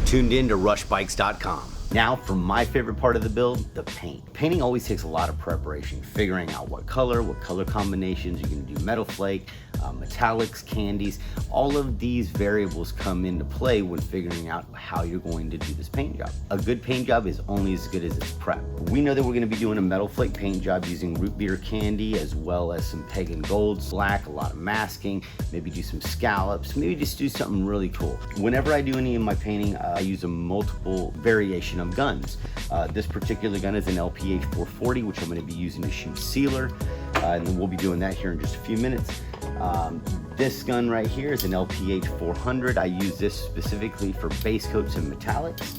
tuned in to rushbikes.com. Now for my favorite part of the build, the paint. Painting always takes a lot of preparation, figuring out what color combinations. You can do metal flake, metallics, candies. All of these variables come into play when figuring out how you're going to do this paint job. A good paint job is only as good as its prep. We know that we're going to be doing a metal flake paint job using root beer candy as well as some pagan golds, black, a lot of masking, maybe do some scallops, maybe just do something really cool. Whenever I do any of my painting, I use a multiple variation of guns. This particular gun is an LPH 440, which I'm going to be using to shoot sealer, and then we'll be doing that here in just a few minutes. This gun right here is an LPH 400. I use this specifically for base coats and metallics.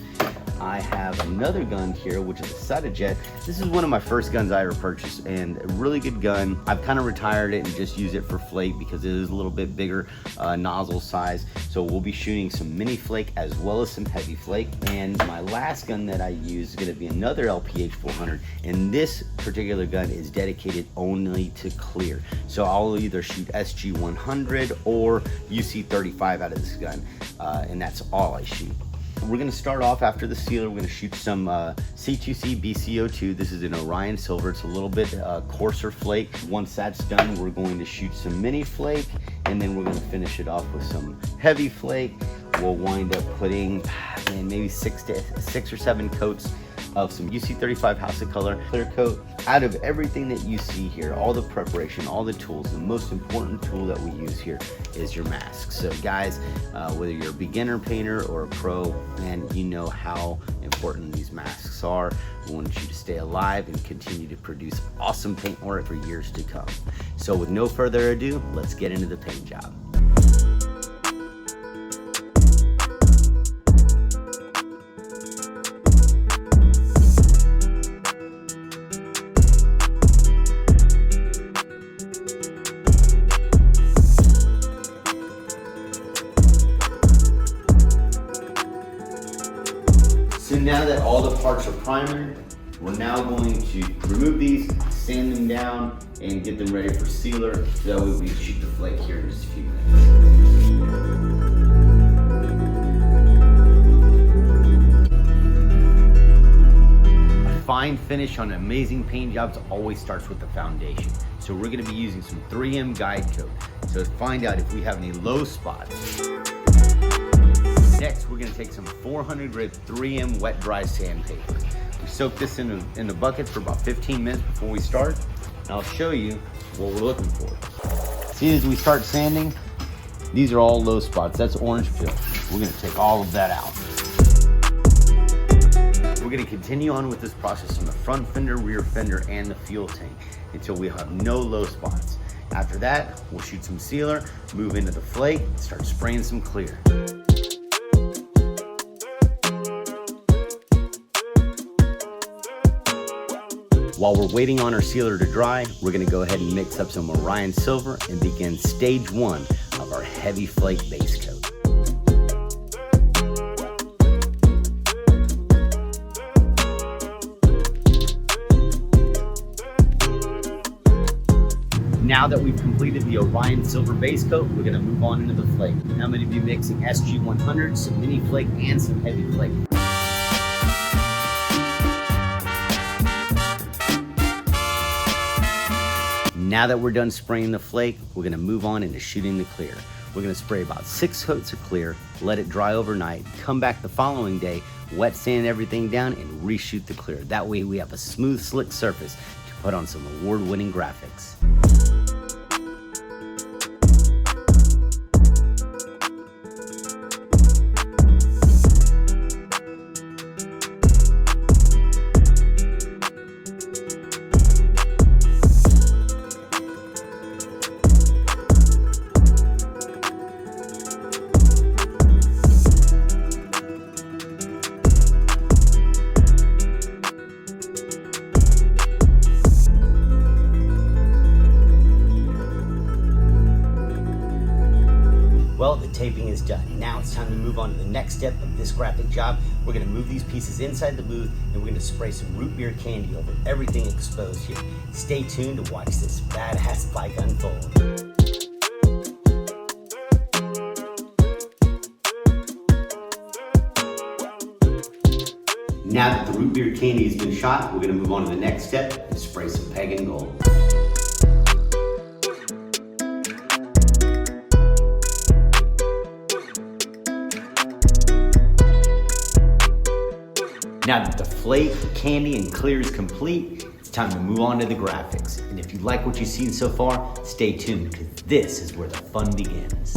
I have another gun here, which is a Setajet. This is one of my first guns I ever purchased, and a really good gun. I've kind of retired it and just use it for flake because it is a little bit bigger nozzle size. So we'll be shooting some mini flake as well as some heavy flake. And my last gun that I use is going to be another LPH 400, and this particular gun is dedicated only to clear. So I'll either shoot SG 100 or UC 35 out of this gun, and that's all I shoot. We're going to start off after the sealer. We're going to shoot some C2C BCO2. This is an Orion Silver. It's a little bit coarser flake. Once that's done, we're going to shoot some mini flake, and then we're going to finish it off with some heavy flake. We'll wind up putting maybe six or seven coats of some UC35 House of Color clear coat. Out of everything that you see here, all the preparation, all the tools, the most important tool that we use here is your mask. So guys, whether you're a beginner painter or a pro, man, you know how important these masks are. We want you to stay alive and continue to produce awesome paint work for years to come. So with no further ado, let's get into the paint job. So now that all the parts are primed, we're now going to remove these, sand them down, and get them ready for sealer. So that way we can shoot the flake here in just a few minutes. A fine finish on amazing paint jobs always starts with the foundation. So we're going to be using some 3M guide coat. So to find out if we have any low spots. Next, we're going to take some 400 grit 3M wet dry sandpaper. We soak this in the bucket for about 15 minutes before we start, and I'll show you what we're looking for. See, as we start sanding, these are all low spots. That's orange peel. We're going to take all of that out. We're going to continue on with this process on the front fender, rear fender, and the fuel tank until we have no low spots. After that, we'll shoot some sealer, move into the flake, start spraying some clear. While we're waiting on our sealer to dry, we're going to go ahead and mix up some Orion Silver and begin stage one of our heavy flake base coat. Now that we've completed the Orion Silver base coat, we're going to move on into the flake. Now I'm going to be mixing SG 100, some mini flake, and some heavy flake. Now that we're done spraying the flake, we're going to move on into shooting the clear. We're going to spray about 6 coats of clear, let it dry overnight, come back the following day, wet sand everything down, and reshoot the clear. That way we have a smooth, slick surface to put on some award-winning graphics. Well, the taping is done. Now it's time to move on to the next step of this graphic job. We're going to move these pieces inside the booth, and we're going to spray some root beer candy over everything exposed here. Stay tuned to watch this badass bike unfold. your candy has been shot, we're gonna move on to the next step and spray some pagan gold. Now that the flake, candy, and clear is complete, it's time to move on to the graphics. And if you like what you've seen so far, stay tuned, because this is where the fun begins.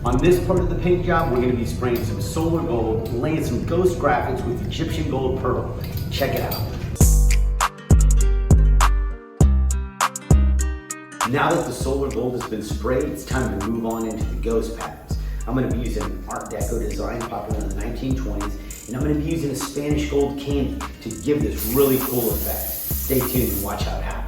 On this part of the paint job, we're going to be spraying some solar gold and laying some ghost graphics with Egyptian gold pearl. Check it out. Now that the solar gold has been sprayed, it's time to move on into the ghost patterns. I'm going to be using an Art Deco design popular in the 1920s, and I'm going to be using a Spanish gold candy to give this really cool effect. Stay tuned and watch how it happens.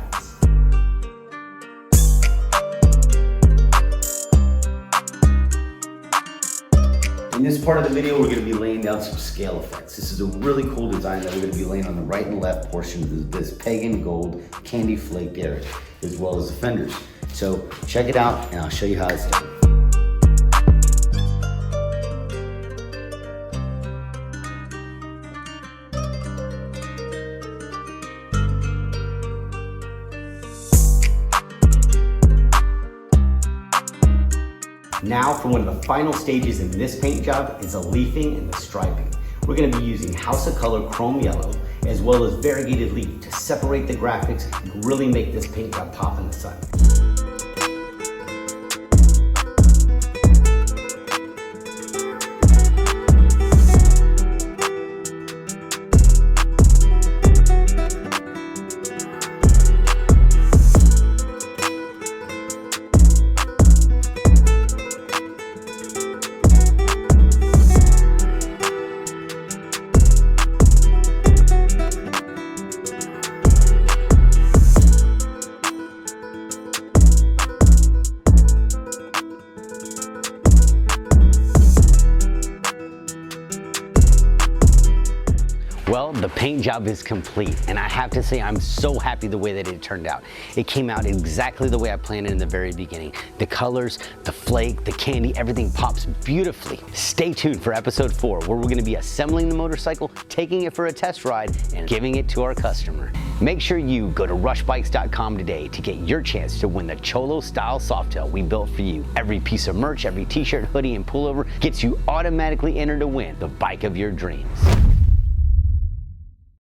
In this part of the video, we're going to be laying down some scale effects. This is a really cool design that we're going to be laying on the right and left portion of this pagan gold candy flaked area, as well as the fenders. So check it out and I'll show you how it's done. Now for one of the final stages in this paint job is the leafing and the striping. We're going to be using House of Color Chrome Yellow as well as variegated leaf to separate the graphics and really make this paint job pop in the sun. Well, the paint job is complete, and I have to say I'm so happy the way that it turned out. It came out exactly the way I planned it in the very beginning. The colors, the flake, the candy, everything pops beautifully. Stay tuned for episode 4, where we're gonna be assembling the motorcycle, taking it for a test ride, and giving it to our customer. Make sure you go to rushbikes.com today to get your chance to win the Cholo style Softail we built for you. Every piece of merch, every t-shirt, hoodie, and pullover gets you automatically entered to win the bike of your dreams.